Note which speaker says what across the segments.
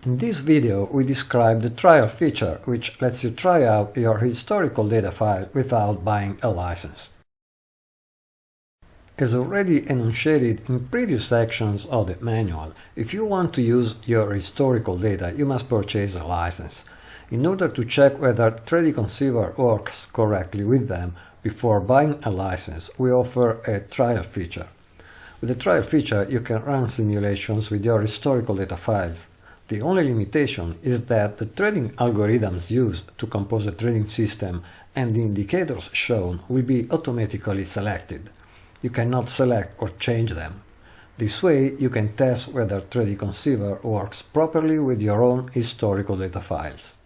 Speaker 1: In this video we describe the trial feature, which lets you try out your historical data file without buying a license. As already enunciated in previous sections of the manual, if you want to use your historical data, you must purchase a license. In order to check whether 3D Conceiver works correctly with them before buying a license, we offer a trial feature. With the trial feature, you can run simulations with your historical data files. The only limitation is that the trading algorithms used to compose a trading system and the indicators shown will be automatically selected. You cannot select or change them. This way you can test whether 3D Conceiver works properly with your own historical data files.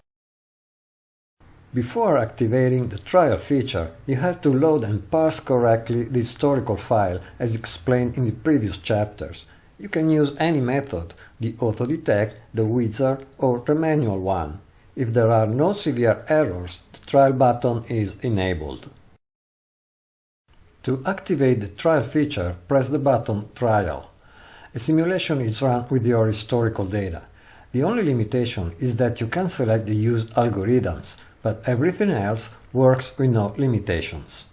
Speaker 1: Before activating the trial feature, you have to load and parse correctly the historical file as explained in the previous chapters. You can use any method, the auto-detect, the wizard or the manual one. If there are no severe errors, the trial button is enabled. To activate the trial feature, press the button Trial. A simulation is run with your historical data. The only limitation is that you can select the used algorithms, but everything else works with no limitations.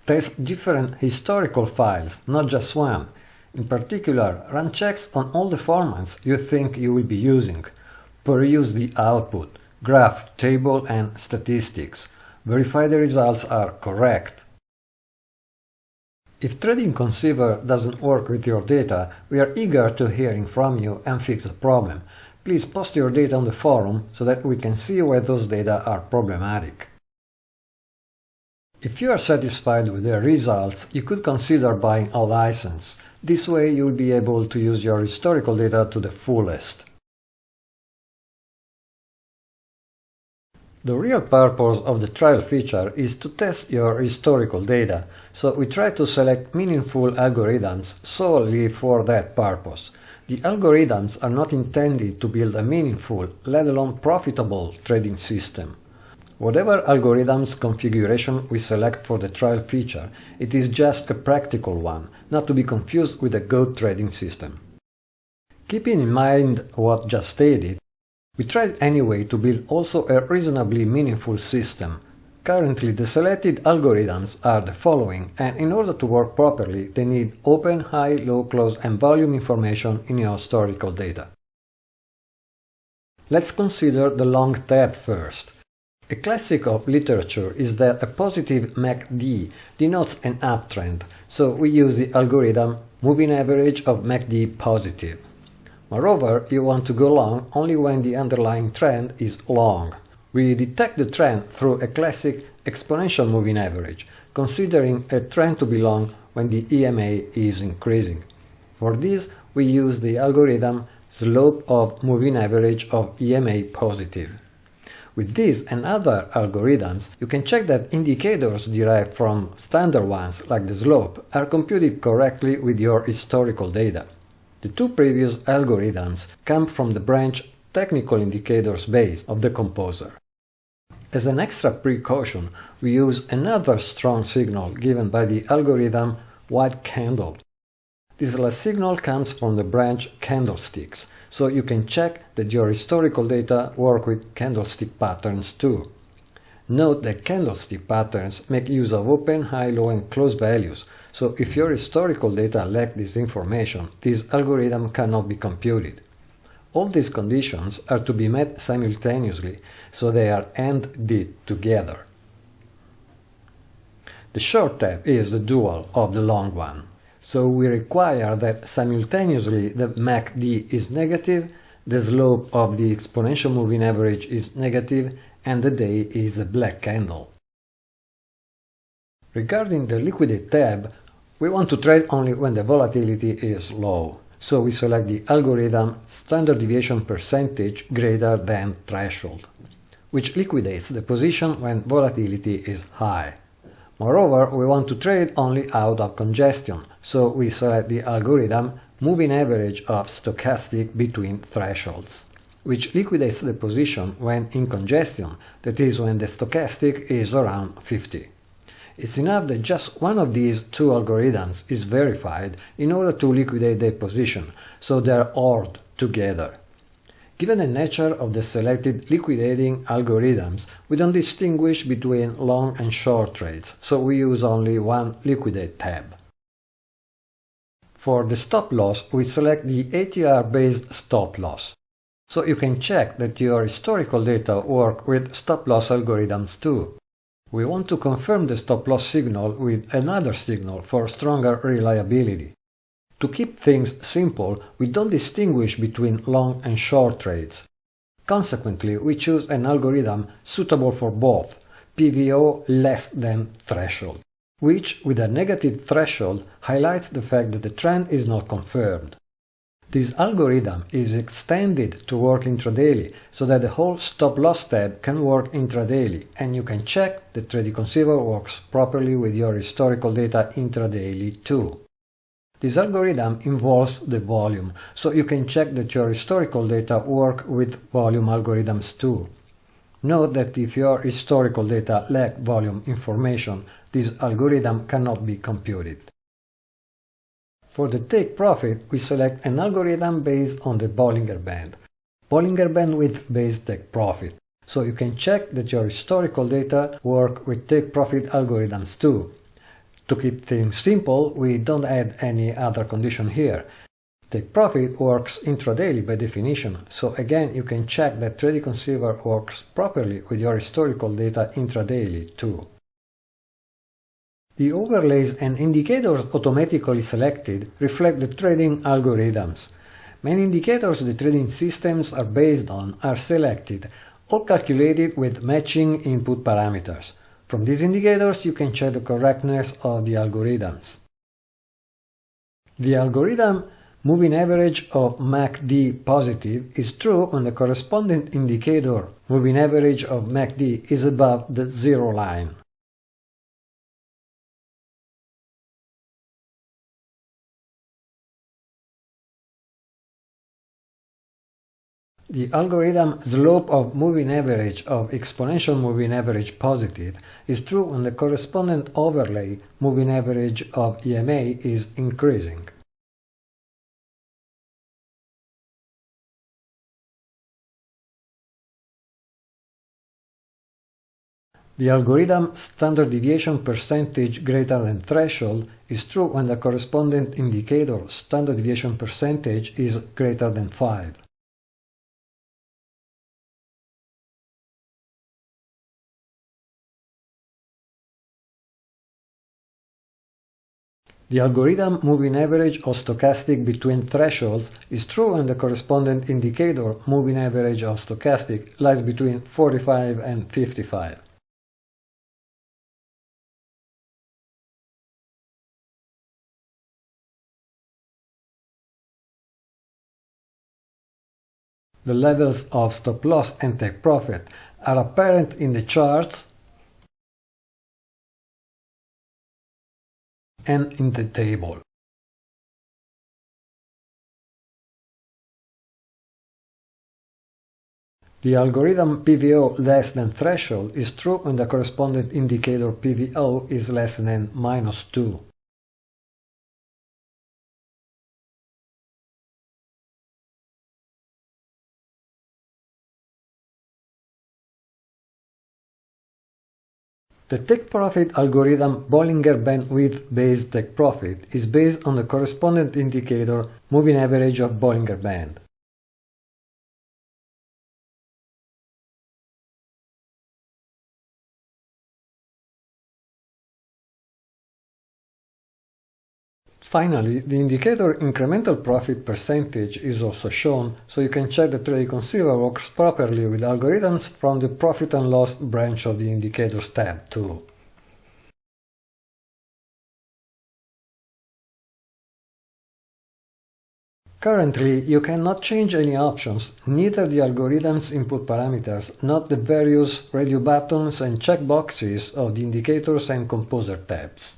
Speaker 1: Test different historical files, not just one. In particular, run checks on all the formats you think you will be using. Peruse the output, graph, table and statistics. Verify the results are correct. If 3D Conceiver doesn't work with your data, we are eager to hearing from you and fix the problem. Please post your data on the forum so that we can see where those data are problematic. If you are satisfied with the results, you could consider buying a license. This way you will be able to use your historical data to the fullest. The real purpose of the trial feature is to test your historical data, so we try to select meaningful algorithms solely for that purpose. The algorithms are not intended to build a meaningful, let alone profitable trading system. Whatever algorithm's configuration we select for the trial feature, it is just a practical one, not to be confused with a good trading system. Keeping in mind what just stated, we tried anyway to build also a reasonably meaningful system. Currently the selected algorithms are the following, and in order to work properly they need open, high, low, close and volume information in your historical data. Let's consider the long tab first. A classic of literature is that a positive MACD denotes an uptrend, so we use the algorithm moving average of MACD positive. Moreover, you want to go long only when the underlying trend is long. We detect the trend through a classic exponential moving average, considering a trend to be long when the EMA is increasing. For this, we use the algorithm slope of moving average of EMA positive. With these and other algorithms, you can check that indicators derived from standard ones, like the slope, are computed correctly with your historical data. The two previous algorithms come from the branch Technical Indicators base of the composer. As an extra precaution, we use another strong signal given by the algorithm White Candle. This last signal comes from the branch Candlesticks, so you can check that your historical data work with candlestick patterns too. Note that candlestick patterns make use of open, high, low and close values, so if your historical data lack this information, this algorithm cannot be computed. All these conditions are to be met simultaneously, so they are AND-ed together. The short tab is the dual of the long one. So we require that simultaneously the MACD is negative, the slope of the exponential moving average is negative, and the day is a black candle. Regarding the Liquidate tab, we want to trade only when the volatility is low. So we select the algorithm standard deviation percentage greater than threshold, which liquidates the position when volatility is high. Moreover, we want to trade only out of congestion, so we select the algorithm moving average of stochastic between thresholds, which liquidates the position when in congestion, that is when the stochastic is around 50. It's enough that just one of these two algorithms is verified in order to liquidate their position, so they are ORed together. Given the nature of the selected liquidating algorithms, we don't distinguish between long and short trades, so we use only one Liquidate tab. For the stop loss, we select the ATR-based stop loss, so you can check that your historical data work with stop loss algorithms too. We want to confirm the stop loss signal with another signal for stronger reliability. To keep things simple, we don't distinguish between long and short trades. Consequently, we choose an algorithm suitable for both, PVO less than threshold, which, with a negative threshold, highlights the fact that the trend is not confirmed. This algorithm is extended to work intradaily, so that the whole stop-loss tab can work intradaily, and you can check that Conceiver works properly with your historical data intradaily too. This algorithm involves the volume, so you can check that your historical data work with volume algorithms too. Note that if your historical data lack volume information, this algorithm cannot be computed. For the take profit, we select an algorithm based on the Bollinger Band, Bollinger Bandwidth-based take profit, so you can check that your historical data work with take profit algorithms too. To keep things simple, we don't add any other condition here. Take profit works intradaily by definition, so again you can check that Conceiver works properly with your historical data intradaily too. The overlays and indicators automatically selected reflect the trading algorithms. Many indicators the trading systems are based on are selected, all calculated with matching input parameters. From these indicators you can check the correctness of the algorithms. The algorithm moving average of MACD positive is true when the corresponding indicator moving average of MACD is above the zero line. The algorithm slope of moving average of exponential moving average positive is true when the corresponding overlay moving average of EMA is increasing. The algorithm standard deviation percentage greater than threshold is true when the corresponding indicator standard deviation percentage is greater than 5. The algorithm moving average of stochastic between thresholds is true when the corresponding indicator moving average of stochastic lies between 45 and 55. The levels of stop loss and take profit are apparent in the charts and in the table. The algorithm PVO less than threshold is true when the corresponding indicator PVO is less than -2. The take profit algorithm Bollinger Bandwidth-based take profit is based on the corresponding indicator moving average of Bollinger Band. Finally, the indicator incremental profit percentage is also shown, so you can check that Conceiver works properly with algorithms from the profit and loss branch of the indicators tab too. Currently, you cannot change any options, neither the algorithm's input parameters, nor the various radio buttons and checkboxes of the indicators and composer tabs.